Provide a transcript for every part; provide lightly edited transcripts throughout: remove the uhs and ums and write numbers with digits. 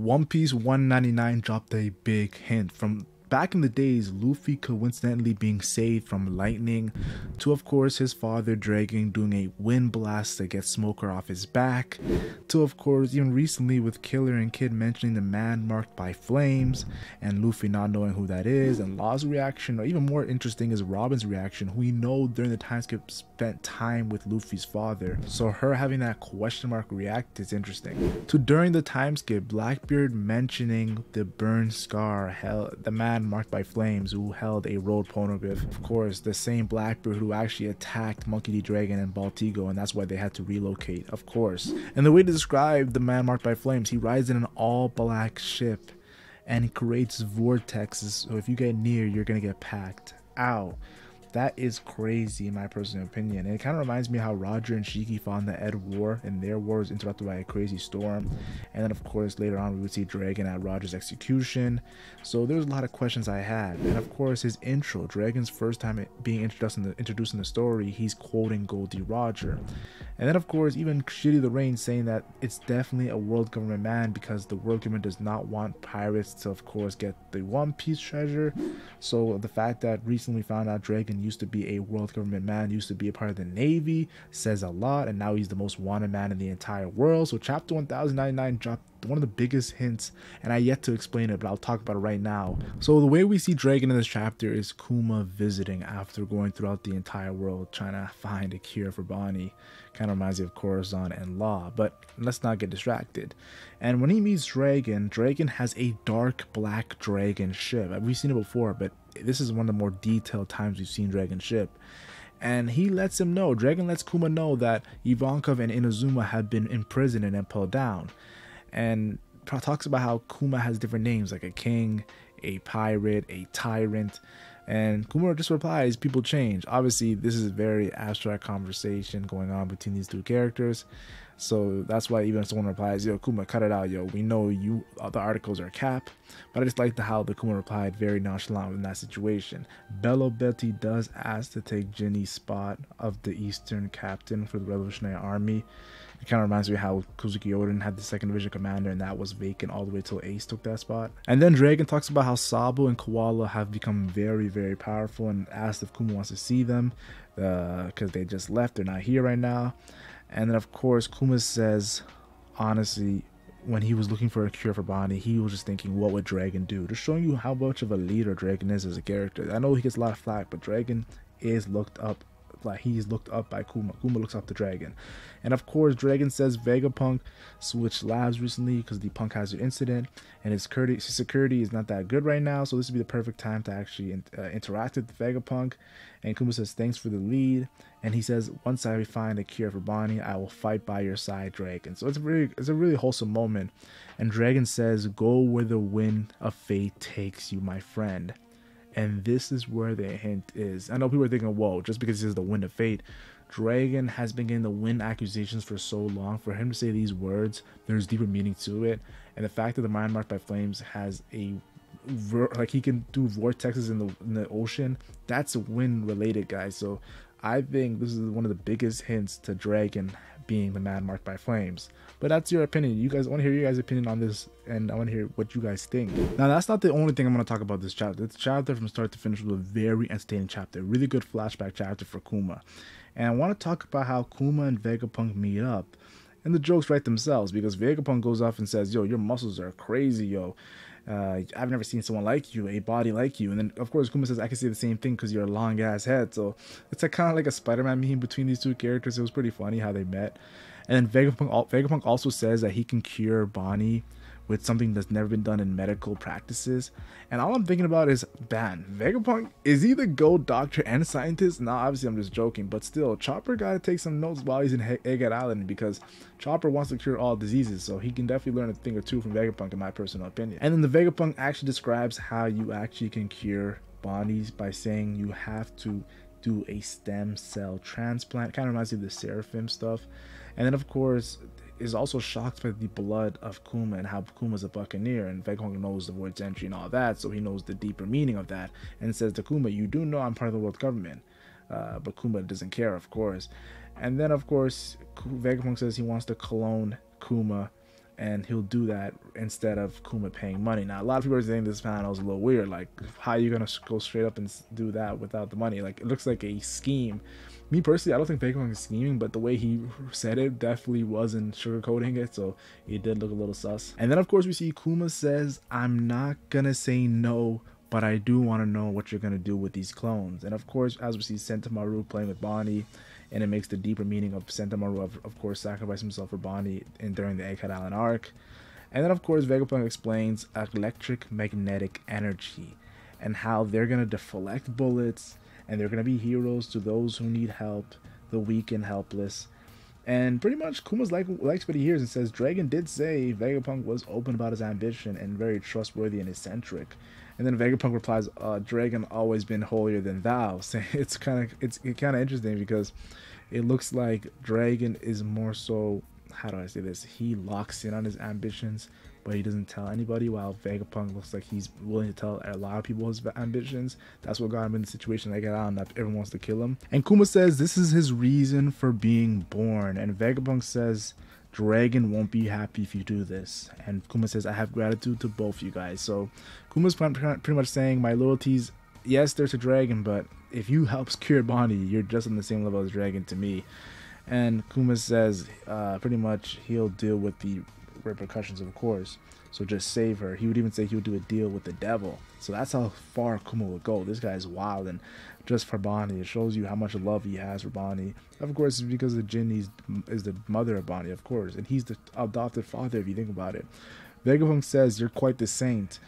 One Piece 199 dropped a big hint. From back in the days, Luffy coincidentally being saved from lightning, to of course his father Dragon doing a wind blast to get Smoker off his back, to of course even recently with Killer and Kid mentioning the man marked by flames, and Luffy not knowing who that is, and Law's reaction, or even more interesting is Robin's reaction, who we know during the time skip spent time with Luffy's father, so her having that question mark react is interesting. To during the time skip, Blackbeard mentioning the burn scar, the man marked by flames who held a road poneglyph, of course the same Blackbeard who actually attacked Monkey D. Dragon and Baltigo, and that's why they had to relocate, of course. And the way to describe the man marked by flames, he rides in an all black ship and he creates vortexes, so if you get near you're gonna get packed. Ow. That is crazy in my personal opinion. And it kind of reminds me how Roger and Shiki fought in the Ed War, and their war was interrupted by a crazy storm. And then of course later on we would see Dragon at Roger's execution. So there was a lot of questions I had. And of course his intro, Dragon's first time being introduced in the story, he's quoting Goldie Roger. And then of course even Shitty the Rain saying that it's definitely a world government man because the world government does not want pirates to of course get the One Piece treasure. So the fact that recently found out Dragon used to be a world government man, used to be a part of the Navy, says a lot, and now he's the most wanted man in the entire world. So chapter 1099 dropped one of the biggest hints, and I yet to explain it, but I'll talk about it right now. So the way we see Dragon in this chapter is Kuma visiting after going throughout the entire world trying to find a cure for Bonnie. Kind of reminds me of Corazon and Law, but let's not get distracted. And when he meets Dragon, Dragon has a dark black dragon ship. We've seen it before, but this is one of the more detailed times we've seen Dragon's ship. And he lets him know, Dragon lets Kuma know that Ivankov and Inazuma have been imprisoned and pulled down. And talks about how Kuma has different names, like a king, a pirate, a tyrant. And Kuma just replies, people change. Obviously, this is a very abstract conversation going on between these two characters. So that's why even if someone replies, yo, Kuma, cut it out, yo, we know you, the articles are cap. But I just like how the Kuma replied very nonchalant in that situation. Bello Betty does ask to take Jinny's spot of the Eastern Captain for the Revolutionary Army. It kind of reminds me of how Kuzuki Oden had the 2nd Division Commander and that was vacant all the way till Ace took that spot. And then Dragon talks about how Sabo and Koala have become very, very powerful and asks if Kuma wants to see them because they just left, they're not here right now. And then of course Kuma says, honestly, when he was looking for a cure for Bonnie, he was just thinking, what would Dragon do? Just showing you how much of a leader Dragon is as a character. I know he gets a lot of flack, but Dragon is looked up, like he's looked up by Kuma. Kuma looks up to Dragon. And of course Dragon says Vegapunk switched labs recently because the Punk Hazard incident, and his security is not that good right now, so this would be the perfect time to actually interact with Vegapunk. And Kuma says thanks for the lead, and he says once I find a cure for Bonnie, I will fight by your side, Dragon. So it's a really wholesome moment. And Dragon says, go where the wind of fate takes you, my friend. And this is where the hint is. I know people are thinking, whoa, just because this is the wind of fate, Dragon has been getting the wind accusations for so long. For him to say these words, there's deeper meaning to it. And the fact that the mind marked by flames has a like he can do vortexes in the ocean, that's wind related, guys. So I think this is one of the biggest hints to Dragon being the man marked by flames. But that's your opinion. You guys, I want to hear your guys' opinion on this, and I want to hear what you guys think. Now, that's not the only thing I'm going to talk about this chapter. This chapter from start to finish was a very entertaining chapter, really good flashback chapter for Kuma. And I want to talk about how Kuma and Vegapunk meet up. And the jokes write themselves, because Vegapunk goes off and says, yo, your muscles are crazy, yo. I've never seen someone like you, a body like you. And then of course Kuma says, I can say the same thing because you're a long ass head. So it's kind of like a Spider-Man meme between these two characters. It was pretty funny how they met. And then Vegapunk also says that he can cure Bonnie with something that's never been done in medical practices. And all I'm thinking about is, man, Vegapunk, is he the GOAT doctor and scientist? Nah, obviously I'm just joking, but still, Chopper gotta take some notes while he's in Egghead Island, because Chopper wants to cure all diseases, so he can definitely learn a thing or two from Vegapunk, in my personal opinion. And then the Vegapunk actually describes how you actually can cure Bonnie's by saying you have to do a stem cell transplant. Kind of reminds me of the Seraphim stuff. And then of course is also shocked by the blood of Kuma and how Kuma's a buccaneer, and Vegapunk knows the void's entry and all that, so he knows the deeper meaning of that, and says to Kuma, you do know I'm part of the world government. But Kuma doesn't care, of course. And then of course Vegapunk says he wants to clone Kuma and he'll do that instead of Kuma paying money. Now, a lot of people are saying this panel is a little weird. Like, how are you gonna go straight up and do that without the money? Like, it looks like a scheme. Me personally, I don't think Vegapunk is scheming, but the way he said it definitely wasn't sugarcoating it, so it did look a little sus. And then, of course, we see Kuma says, "I'm not gonna say no, but I do want to know what you're gonna do with these clones." And of course, as we see Sentomaru playing with Bonnie, and it makes the deeper meaning of Sentomaru of course sacrificing himself for Bonnie during the Egghead Island arc. And then of course Vegapunk explains electric magnetic energy and how they're gonna deflect bullets, and they're gonna be heroes to those who need help, the weak and helpless. And pretty much Kuma's likes what he hears and says Dragon did say Vegapunk was open about his ambition and very trustworthy and eccentric. And then Vegapunk replies, "Dragon always been holier than thou." So it's kind of interesting because it looks like Dragon is more so, how do I say this? He locks in on his ambitions, but he doesn't tell anybody. While Vegapunk looks like he's willing to tell a lot of people his ambitions. That's what got him in the situation like that, that everyone wants to kill him. And Kuma says this is his reason for being born. And Vegapunk says, "Dragon won't be happy if you do this." And Kuma says, "I have gratitude to both you guys." So Kuma's pretty much saying, my loyalties, yes, there's a Dragon, but if you help secure Bonnie, you're just on the same level as Dragon to me. And Kuma says pretty much he'll deal with the repercussions, of course, so just save her. He would even say he would do a deal with the devil. So that's how far Kuma would go. This guy's wild, and just for Bonnie, it shows you how much love he has for Bonnie. Of course, it's because the Jin is the mother of Bonnie, of course, and he's the adopted father if you think about it. Vegapunk says, "You're quite the saint."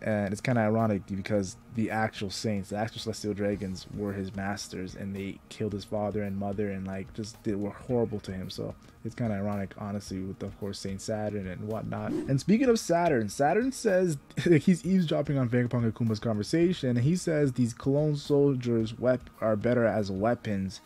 And it's kind of ironic because the actual saints, the actual celestial dragons, were his masters, and they killed his father and mother, and like were horrible to him. So it's kind of ironic, honestly, with of course Saint Saturn and whatnot. And speaking of Saturn, Saturn says he's eavesdropping on Vegapunk and Kuma's conversation, and he says these clone soldiers are better as weapons,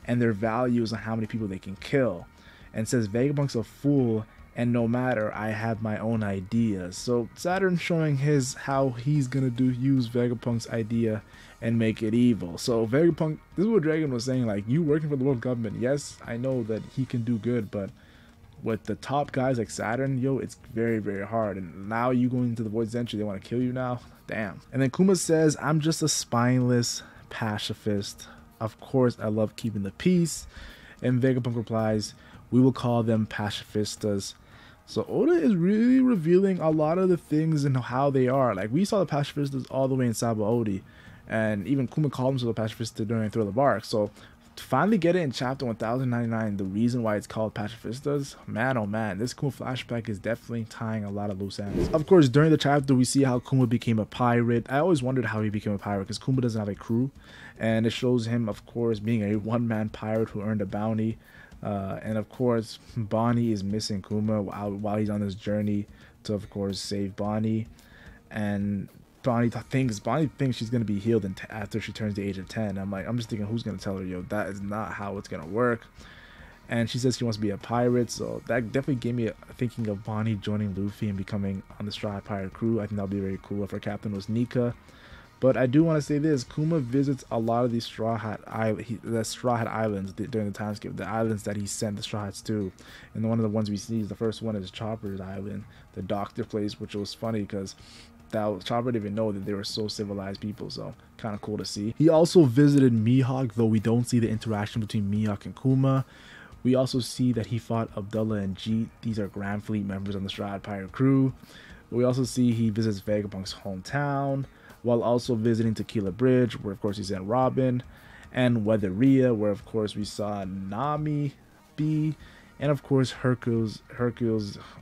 and their value is on how many people they can kill. And says Vegapunk's a fool, and no matter, I have my own ideas. So Saturn showing how he's gonna use Vegapunk's idea and make it evil. So Vegapunk, this is what Dragon was saying, like, you working for the world government, yes, I know that he can do good, but with the top guys like Saturn, yo, it's very, very hard. And now you going into the Void Century, they want to kill you now? Damn. And then Kuma says, "I'm just a spineless pacifist. Of course, I love keeping the peace." And Vegapunk replies, "We will call them pacifistas." So Oda is really revealing a lot of the things and how they are. Like, we saw the pacifistas all the way in Sabaody, and even Kuma called himself a pacifista during Thriller Bark. So to finally get it in chapter 1099, the reason why it's called pacifistas, man oh man, this Kuma flashback is definitely tying a lot of loose ends. Of course, during the chapter we see how Kuma became a pirate. I always wondered how he became a pirate because Kuma doesn't have a crew, and it shows him, of course, being a one-man pirate who earned a bounty. And of course, Bonnie is missing Kuma while he's on this journey to, of course, save Bonnie. And Bonnie thinks she's gonna be healed after she turns the age of 10. I'm just thinking, who's gonna tell her, yo, that is not how it's gonna work? And she says she wants to be a pirate, so that definitely gave me thinking of Bonnie joining Luffy and becoming on the Straw Hat Pirate crew. I think that would be very cool if her captain was Nika. But I do want to say this: Kuma visits a lot of these Straw Hat Islands during the time skip, the islands that he sent the Straw Hats to. And one of the ones we see is the first one is Chopper's Island, the doctor place, which was funny because Chopper didn't even know that they were so civilized people, so kind of cool to see. He also visited Mihawk, though we don't see the interaction between Mihawk and Kuma. We also see that he fought Abdullah and Jeet. These are Grand Fleet members on the Straw Hat Pirate crew. We also see he visits Vegapunk's hometown, while also visiting Tequila Bridge, where of course he sent Robin, and Weatheria, where of course we saw Nami be, and of course Hercules,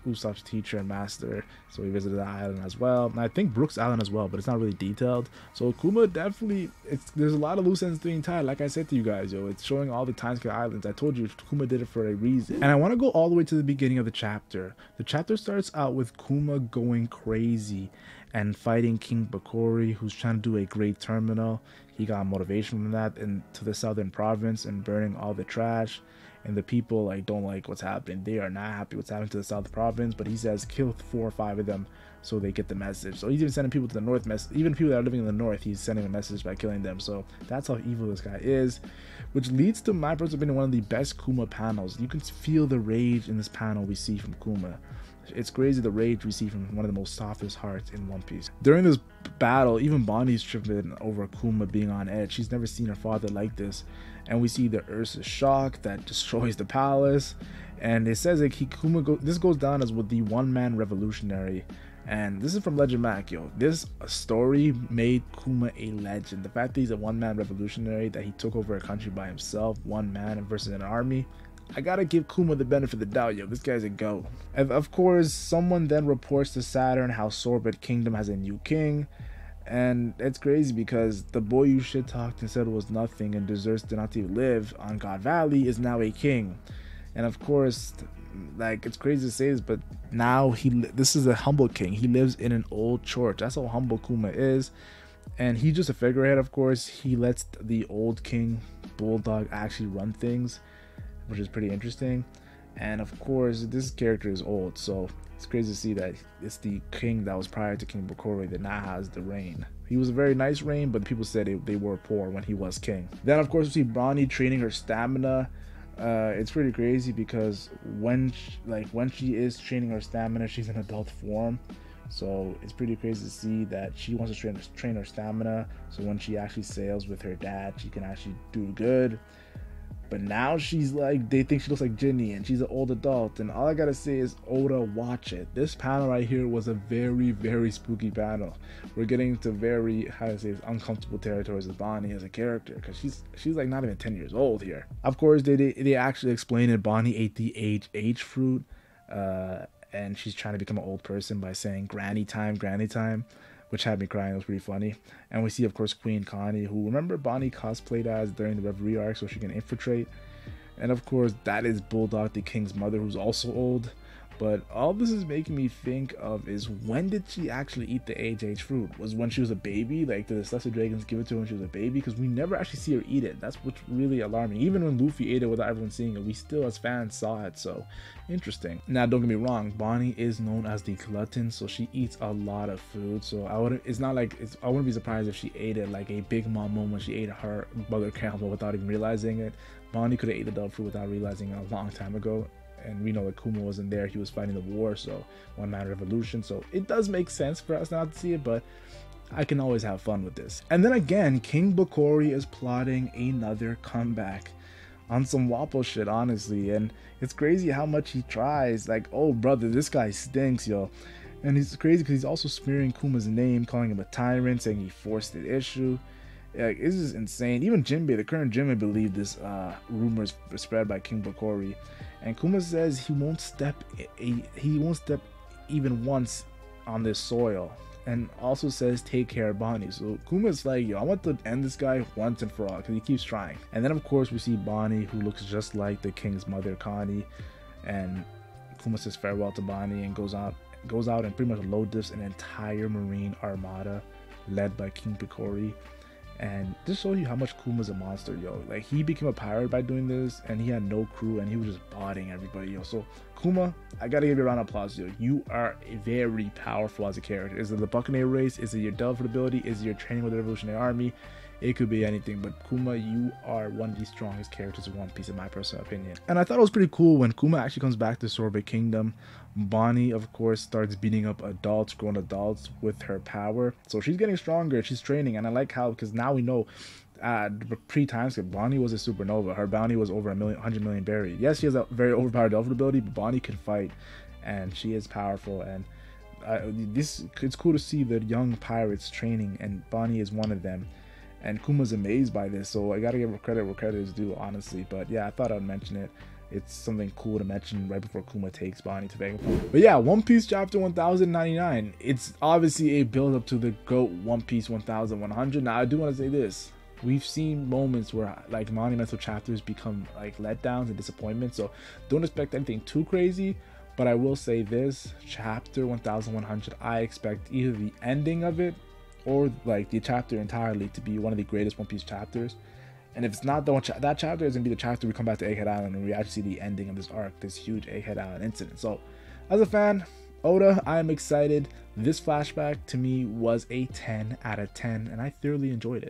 Usopp's teacher and master. So he visited that island as well, and I think Brooks Island as well, but it's not really detailed. So Kuma definitely, there's a lot of loose ends being tied. Like I said to you guys, yo, it's showing all the timescale islands. I told you Kuma did it for a reason. And I want to go all the way to the beginning of the chapter. The chapter starts out with Kuma going crazy and fighting King Bakori, who's trying to do a great terminal. He got motivation from that into the southern province and burning all the trash. And the people don't like what's happening. They are not happy what's happening to the south province, but he says kill 4 or 5 of them so they get the message. So he's even sending people to the north, even people that are living in the north, he's sending a message by killing them. So that's how evil this guy is, which leads to my personal opinion, one of the best Kuma panels. You can feel the rage in this panel we see from Kuma. It's crazy the rage we see from one of the most softest hearts in One Piece. During this battle, even Bonnie's tripping over Kuma being on edge. She's never seen her father like this. And we see the Ursa shock that destroys the palace. And it says like this goes down as with the one-man revolutionary. And this is from LegendMac, yo. This story made Kuma a legend. The fact that he's a one-man revolutionary, that he took over a country by himself, one man versus an army. I gotta give Kuma the benefit of the doubt, yo. This guy's a go. And of course, someone then reports to Saturn how Sorbet Kingdom has a new king. And it's crazy because the boy you shit talked and said was nothing and deserves to not to live on God Valley is now a king. And of course, like, it's crazy to say this, but now this is a humble king. He lives in an old church. That's how humble Kuma is. And he's just a figurehead, of course. He lets the old king Bulldog actually run things, which is pretty interesting. And of course, this character is old, so it's crazy to see that it's the king that was prior to King Bokori that now has the reign. He was a very nice reign, but people said they were poor when he was king. Then of course we see Bonnie training her stamina. It's pretty crazy because when she is training her stamina, she's in adult form. So it's pretty crazy to see that she wants to train her stamina, so when she actually sails with her dad, she can actually do good. But now she's like, they think she looks like Ginny and she's an old adult. And all I gotta say is, Oda, watch it. This panel right here was a very, very spooky panel. We're getting to very, how to say, uncomfortable territories with Bonnie as a character, because she's like not even 10 years old here. Of course, they actually explain it. Bonnie ate the age fruit, and she's trying to become an old person by saying granny time, which had me crying. It was pretty funny. And we see, of course, Queen Connie, who, remember, Bonnie cosplayed as during the Reverie arc so she can infiltrate. And of course, that is Bulldog, the king's mother, who's also old. But all this is making me think of is, when did she actually eat the age fruit? Was when she was a baby? Like, did the Celestial Dragons give it to her when she was a baby? Because we never actually see her eat it. That's what's really alarming. Even when Luffy ate it without everyone seeing it, we still as fans saw it. So interesting. Now, don't get me wrong, Bonnie is known as the glutton, so she eats a lot of food. So I wouldn't be surprised if she ate it like a Big Mom moment when she ate her mother camel without even realizing it. Bonnie could have ate the adult fruit without realizing it a long time ago. And we know that Kuma wasn't there. He was fighting the war, so one-man revolution. So it does make sense for us not to see it, but I can always have fun with this. And then again, King Bokori is plotting another comeback on some Wappo shit, honestly. And it's crazy how much he tries. Like, oh brother, this guy stinks, yo. And it's crazy because he's also smearing Kuma's name, calling him a tyrant, saying he forced the issue. Like, this is insane. Even Jinbei, the current Jinbei, believed this rumors spread by King Bokori. And Kuma says he won't step even once on this soil, and also says take care of Bonnie. So Kuma's like, yo, I want to end this guy once and for all, because he keeps trying. And then of course we see Bonnie, who looks just like the king's mother, Connie, and Kuma says farewell to Bonnie and goes out and pretty much load this an entire marine armada led by King Bokori. And this shows you how much Kuma's a monster, yo. Like, he became a pirate by doing this, and he had no crew, and he was just botting everybody, yo. So Kuma, I gotta give you a round of applause, yo. You are very powerful as a character. Is it the Buccaneer race? Is it your Delphin ability? Is it your training with the Revolutionary Army? It could be anything, but Kuma, you are one of the strongest characters in One Piece, in my personal opinion. And I thought it was pretty cool when Kuma actually comes back to Sorbet Kingdom. Bonnie, of course, starts beating up grown adults with her power. So she's getting stronger, she's training, and I like how, because now we know, pre-time skip, Bonnie was a supernova. Her bounty was over 100 million berry. Yes, she has a very overpowered Delphin ability, but Bonnie can fight, and she is powerful. And it's cool to see the young pirates training, and Bonnie is one of them. And Kuma's amazed by this, so I gotta give her credit where credit is due, honestly. But yeah, I thought I'd mention it. It's something cool to mention right before Kuma takes Bonnie to Vegapunk. But yeah, One Piece chapter 1099. It's obviously a build up to the GOAT One Piece 1100. Now, I do want to say this. We've seen moments where like monumental chapters become like letdowns and disappointments, so don't expect anything too crazy. But I will say this, chapter 1100, I expect either the ending of it or like the chapter entirely to be one of the greatest One Piece chapters. And if it's not the one, that chapter is going to be the chapter we come back to Egghead Island and we actually see the ending of this arc, this huge Egghead Island incident. So as a fan, Oda, I am excited. This flashback to me was a 10 out of 10 and I thoroughly enjoyed it.